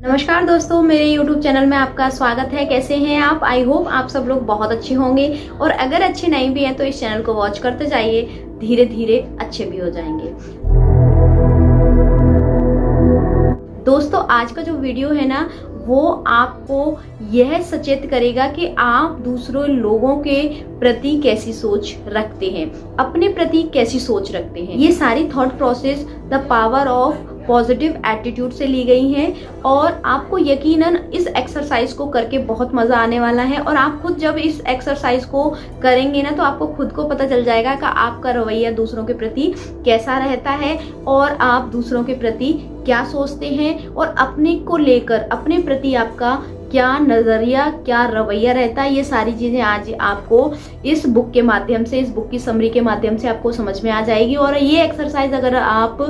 नमस्कार दोस्तों, मेरे YouTube चैनल में आपका स्वागत है। कैसे हैं आप? आई होप आप सब लोग बहुत अच्छे होंगे और अगर अच्छे नहीं भी हैं तो इस चैनल को वॉच करते जाइए, धीरे धीरे अच्छे भी हो जाएंगे। दोस्तों, आज का जो वीडियो है ना, वो आपको यह सचेत करेगा कि आप दूसरों लोगों के प्रति कैसी सोच रखते हैं, अपने प्रति कैसी सोच रखते हैं। ये सारी thought process the power of positive attitude से ली गई हैं और आपको यकीनन इस एक्सरसाइज को करके बहुत मजा आने वाला है। और आप खुद जब इस एक्सरसाइज को करेंगे ना, तो आपको खुद को पता चल जाएगा कि आपका रवैया दूसरों के प्रति कैसा रहता है और आप दूसरों के प्रति क्या सोचते हैं और अपने को लेकर अपने प्रति आपका क्या नजरिया, क्या रवैया रहता है। ये सारी चीजें आज आपको इस बुक के माध्यम से, इस बुक की समरी के माध्यम से आपको समझ में आ जाएगी। और ये एक्सरसाइज अगर आप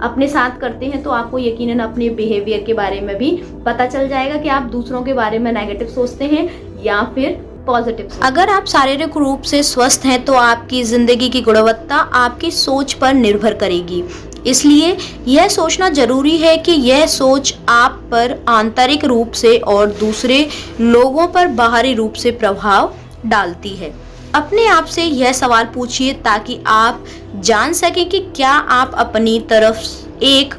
अपने साथ करते हैं तो आपको यकीनन अपने बिहेवियर के बारे में भी पता चल जाएगा कि आप दूसरों के बारे में नेगेटिव सोचते हैं या फिर पॉजिटिव। अगर आप शारीरिक रूप से स्वस्थ हैं तो आपकी जिंदगी की गुणवत्ता आपकी सोच पर निर्भर करेगी। इसलिए यह सोचना जरूरी है कि यह सोच आप पर आंतरिक रूप से और दूसरे लोगों पर बाहरी रूप से प्रभाव डालती है। अपने आप से यह सवाल पूछिए ताकि आप जान सकें कि क्या आप अपनी तरफ एक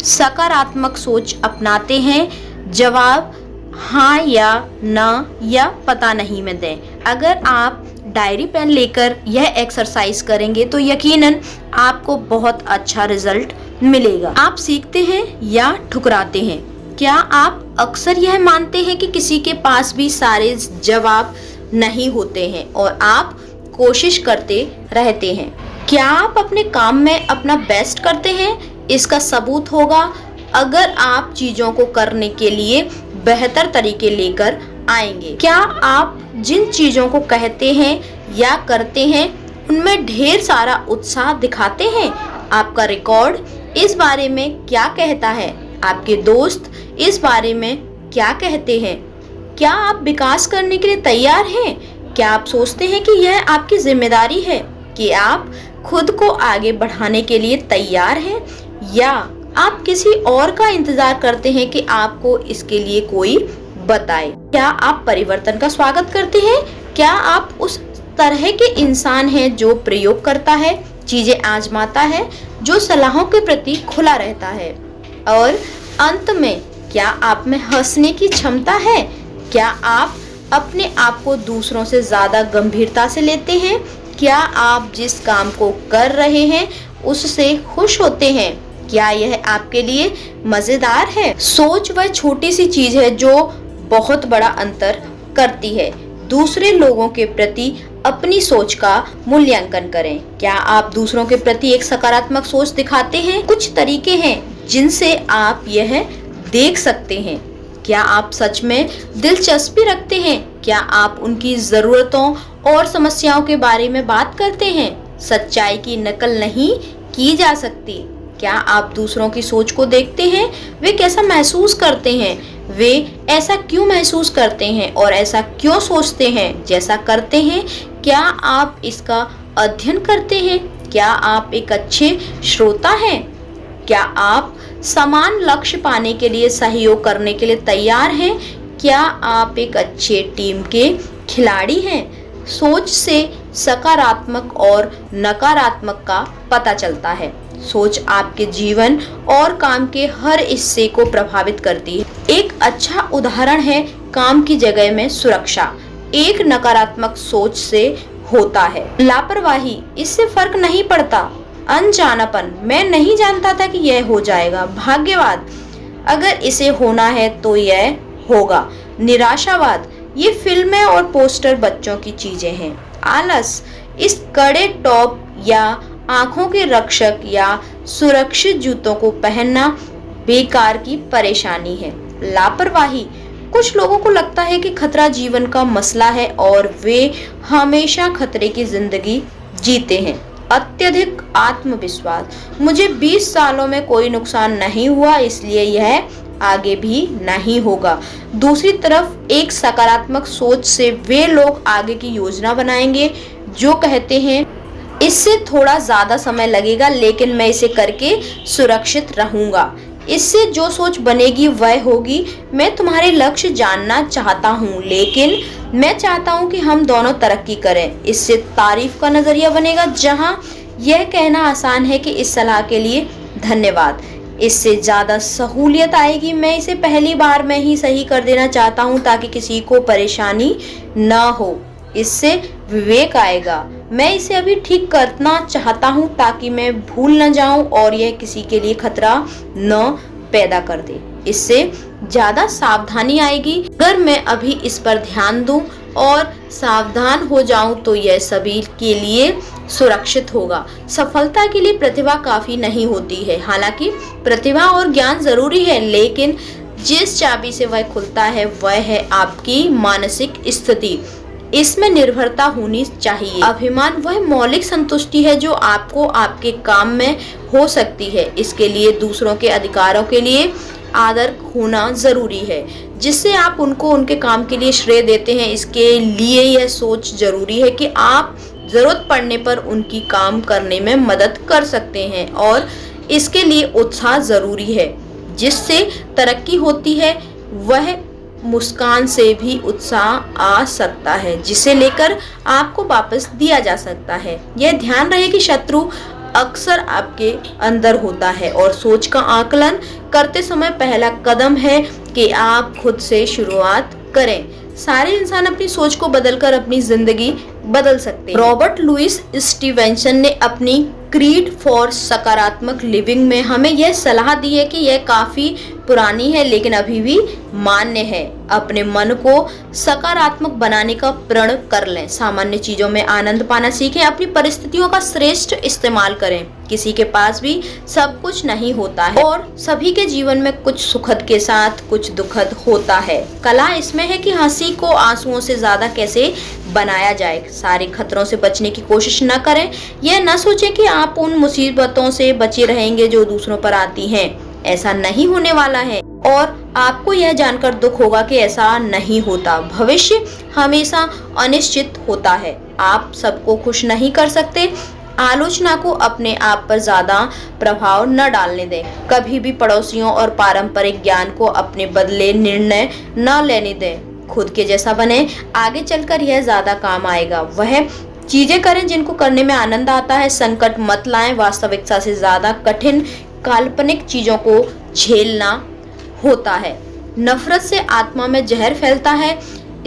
सकारात्मक सोच अपनाते हैं। जवाब हाँ या ना या पता नहीं में दें। अगर आप डायरी पेन लेकर यह एक्सरसाइज करेंगे तो यकीनन आपको बहुत अच्छा रिजल्ट मिलेगा। आप सीखते हैं या ठुकराते हैं? क्या आप अक्सर यह मानते हैं कि किसी के पास भी सारे जवाब नहीं होते हैं और आप कोशिश करते रहते हैं? क्या आप अपने काम में अपना बेस्ट करते हैं? इसका सबूत होगा अगर आप चीजों को करने के लिए बेहतर तरीके लेकर आएंगे। क्या आप जिन चीजों को कहते हैं या करते हैं उनमें ढेर सारा उत्साह दिखाते हैं? आपका रिकॉर्ड इस बारे में क्या कहता है? आपके दोस्त इस बारे में क्या कहते हैं? क्या आप विकास करने के लिए तैयार हैं? क्या आप सोचते हैं कि यह आपकी जिम्मेदारी है कि आप खुद को आगे बढ़ाने के लिए तैयार हैं, या आप किसी और का इंतजार करते हैं कि आपको इसके लिए कोई बताए? क्या आप परिवर्तन का स्वागत करते हैं? क्या आप उस तरह के इंसान हैं जो प्रयोग करता है, चीजें आजमाता है, जो सलाहों के प्रति खुला रहता है? और अंत में, क्या आप में हंसने की क्षमता है? क्या आप अपने आप को दूसरों से ज्यादा गंभीरता से लेते हैं? क्या आप जिस काम को कर रहे हैं उससे खुश होते हैं? क्या यह आपके लिए मजेदार है? सोच वह छोटी सी चीज है जो बहुत बड़ा अंतर करती है। दूसरे लोगों के प्रति अपनी सोच का मूल्यांकन करें। क्या आप दूसरों के प्रति एक सकारात्मक सोच दिखाते हैं? कुछ तरीके हैं जिनसे आप यह देख सकते हैं। क्या आप सच में दिलचस्पी रखते हैं? क्या आप उनकी जरूरतों और समस्याओं के बारे में बात करते हैं? सच्चाई की नकल नहीं की जा सकती। क्या आप दूसरों की सोच को देखते हैं? वे कैसा महसूस करते हैं? वे ऐसा क्यों महसूस करते हैं और ऐसा क्यों सोचते हैं जैसा करते हैं? क्या आप इसका अध्ययन करते हैं? क्या आप एक अच्छे श्रोता हैं? क्या आप समान लक्ष्य पाने के लिए सहयोग करने के लिए तैयार हैं? क्या आप एक अच्छे टीम के खिलाड़ी हैं? सोच से सकारात्मक और नकारात्मक का पता चलता है। सोच आपके जीवन और काम के हर हिस्से को प्रभावित करती है। एक अच्छा उदाहरण है काम की जगह में सुरक्षा। एक नकारात्मक सोच से होता है लापरवाही, इससे फर्क नहीं पड़ता। अनजानापन, मैं नहीं जानता था कि यह हो जाएगा। भाग्यवाद, अगर इसे होना है तो यह होगा। निराशावाद, ये फिल्में और पोस्टर बच्चों की चीजें हैं। आलस, इस कड़े टॉप या आंखों के रक्षक या सुरक्षित जूतों को पहनना बेकार की परेशानी है। लापरवाही, कुछ लोगों को लगता है कि खतरा जीवन का मसला है और वे हमेशा खतरे की जिंदगी जीते हैं। अत्यधिक आत्मविश्वास, मुझे 20 सालों में कोई नुकसान नहीं हुआ इसलिए यह आगे भी नहीं होगा। दूसरी तरफ एक सकारात्मक सोच से वे लोग आगे की योजना बनाएंगे जो कहते हैं इससे थोड़ा ज्यादा समय लगेगा लेकिन मैं इसे करके सुरक्षित रहूंगा। इससे जो सोच बनेगी वह होगी। मैं तुम्हारे लक्ष्य जानना चाहता हूँ, लेकिन मैं चाहता हूँ कि हम दोनों तरक्की करें। इससे तारीफ का नजरिया बनेगा, जहाँ यह कहना आसान है कि इस सलाह के लिए धन्यवाद। इससे ज्यादा सहूलियत आएगी। मैं इसे पहली बार में ही सही कर देना चाहता हूँ ताकि किसी को परेशानी ना हो। इससे विवेक आएगा। मैं इसे अभी ठीक करना चाहता हूँ ताकि मैं भूल न जाऊं और यह किसी के लिए खतरा न पैदा कर दे। इससे ज्यादा सावधानी आएगी। अगर मैं अभी इस पर ध्यान दूं और सावधान हो जाऊं तो यह सभी के लिए सुरक्षित होगा। सफलता के लिए प्रतिभा काफी नहीं होती है। हालांकि प्रतिभा और ज्ञान जरूरी है, लेकिन जिस चाबी से वह खुलता है वह है आपकी मानसिक स्थिति। इसमें निर्भरता होनी चाहिए। अभिमान वह मौलिक संतुष्टि है जो आपको आपके काम में हो सकती है। इसके लिए दूसरों के अधिकारों के लिए आदर होना जरूरी है, जिससे आप उनको उनके काम के लिए श्रेय देते हैं। इसके लिए यह सोच जरूरी है कि आप जरूरत पड़ने पर उनकी काम करने में मदद कर सकते हैं, और इसके लिए उत्साह जरूरी है। जिससे तरक्की होती है वह मुस्कान से भी उत्साह आ सकता है, जिसे लेकर आपको वापस दिया जा सकता है। यह ध्यान रहे कि शत्रु अक्सर आपके अंदर होता है, और सोच का आकलन करते समय पहला कदम है कि आप खुद से शुरुआत करें। सारे इंसान अपनी सोच को बदलकर अपनी जिंदगी बदल सकते हैं। रॉबर्ट लुइस स्टीवेंसन ने अपनी क्रीड फॉर सकारात्मक लिविंग में हमें यह सलाह दी है कि यह काफी पुरानी है लेकिन अभी भी मान्य है। अपने मन को सकारात्मक बनाने का प्रण कर लें। सामान्य चीजों में आनंद पाना सीखें। अपनी परिस्थितियों का श्रेष्ठ इस्तेमाल करें। किसी के पास भी सब कुछ नहीं होता है, और सभी के जीवन में कुछ सुखद के साथ कुछ दुखद होता है। कला इसमें है कि हंसी को आंसुओं से ज्यादा कैसे बनाया जाए। सारे खतरों से बचने की कोशिश न करें। यह न सोचें कि आप उन मुसीबतों से बचे रहेंगे जो दूसरों पर आती हैं। ऐसा नहीं होने वाला है, और आपको यह जानकर दुख होगा कि ऐसा नहीं होता। भविष्य हमेशा अनिश्चित होता है। आप सबको खुश नहीं कर सकते। आलोचना को अपने आप पर ज्यादा प्रभाव न डालने दें। कभी भी पड़ोसियों और पारंपरिक ज्ञान को अपने बदले निर्णय न लेने दें। खुद के जैसा बने। आगे चलकर यह ज्यादा काम आएगा। वह चीजें करें जिनको करने में आनंद आता है। संकट मत लाएं। वास्तविकता से ज्यादा कठिन काल्पनिक चीजों को झेलना होता है। नफरत से आत्मा में जहर फैलता है,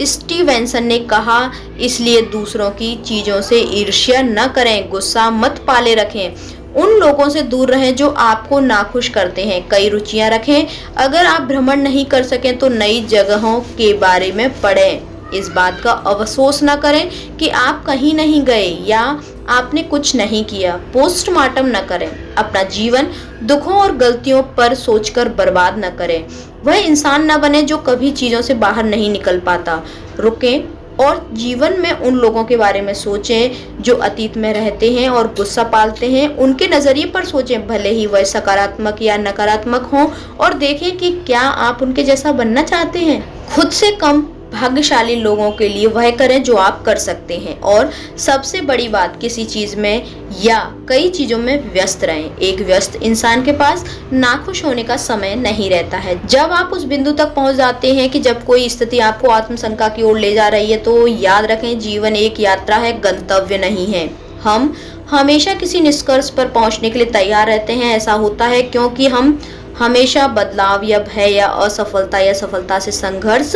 स्टीवेंसन ने कहा। इसलिए दूसरों की चीजों से ईर्ष्या न करें। गुस्सा मत पाले रखें। उन लोगों से दूर रहें जो आपको नाखुश करते हैं। कई रुचियां रखें। अगर आप भ्रमण नहीं कर सकें तो नई जगहों के बारे में पढ़ें। इस बात का अफसोस न करें कि आप कहीं नहीं गए या आपने कुछ नहीं किया। पोस्टमार्टम न करें। अपना जीवन दुखों और गलतियों पर सोचकर बर्बाद न करें। वह इंसान न बने जो कभी चीजों से बाहर नहीं निकल पाता। रुकें और जीवन में उन लोगों के बारे में सोचें जो अतीत में रहते हैं और गुस्सा पालते हैं। उनके नजरिए पर सोचें, भले ही वह सकारात्मक या नकारात्मक हों, और देखें कि क्या आप उनके जैसा बनना चाहते हैं। खुद से कम भाग्यशाली लोगों के लिए वह करें जो आप कर सकते हैं, और सबसे बड़ी बात, किसी चीज में या कई चीजों में व्यस्त रहें। एक व्यस्त इंसान के पास नाखुश होने का समय नहीं रहता है। जब आप उस बिंदु तक पहुंच जाते हैं कि जब कोई स्थिति आपको आत्मशंका की ओर ले जा रही है, तो याद रखें, जीवन एक यात्रा है, गंतव्य नहीं है। हम हमेशा किसी निष्कर्ष पर पहुंचने के लिए तैयार रहते हैं। ऐसा होता है क्योंकि हम हमेशा बदलाव या भय या असफलता या सफलता से संघर्ष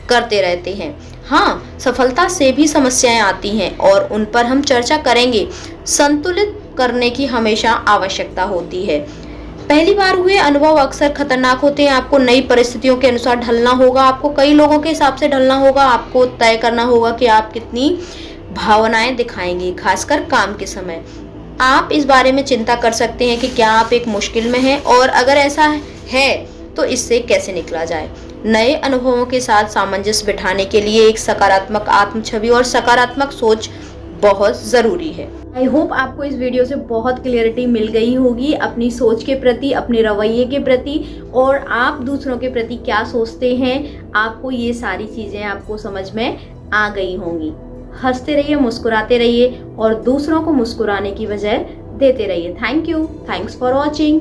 करते रहते हैं। हाँ, सफलता से भी समस्याएं आती हैं और उन पर हम चर्चा करेंगे। संतुलित करने की हमेशा आवश्यकता होती है। पहली बार हुए अनुभव अक्सर खतरनाक होते हैं। आपको नई परिस्थितियों के अनुसार ढलना होगा। आपको कई लोगों के हिसाब से ढलना होगा। आपको तय करना होगा कि आप कितनी भावनाएं दिखाएंगे, खासकर काम के समय। आप इस बारे में चिंता कर सकते हैं कि क्या आप एक मुश्किल में हैं, और अगर ऐसा है तो इससे कैसे निकला जाए। नए अनुभवों के साथ सामंजस्य बिठाने के लिए एक सकारात्मक आत्म छवि और सकारात्मक सोच बहुत जरूरी है। आई होप आपको इस वीडियो से बहुत क्लियरिटी मिल गई होगी अपनी सोच के प्रति, अपने रवैये के प्रति, और आप दूसरों के प्रति क्या सोचते हैं। आपको ये सारी चीजें आपको समझ में आ गई होंगी। हंसते रहिए, मुस्कुराते रहिए, और दूसरों को मुस्कुराने की वजह देते रहिए। Thank you. Thanks for watching.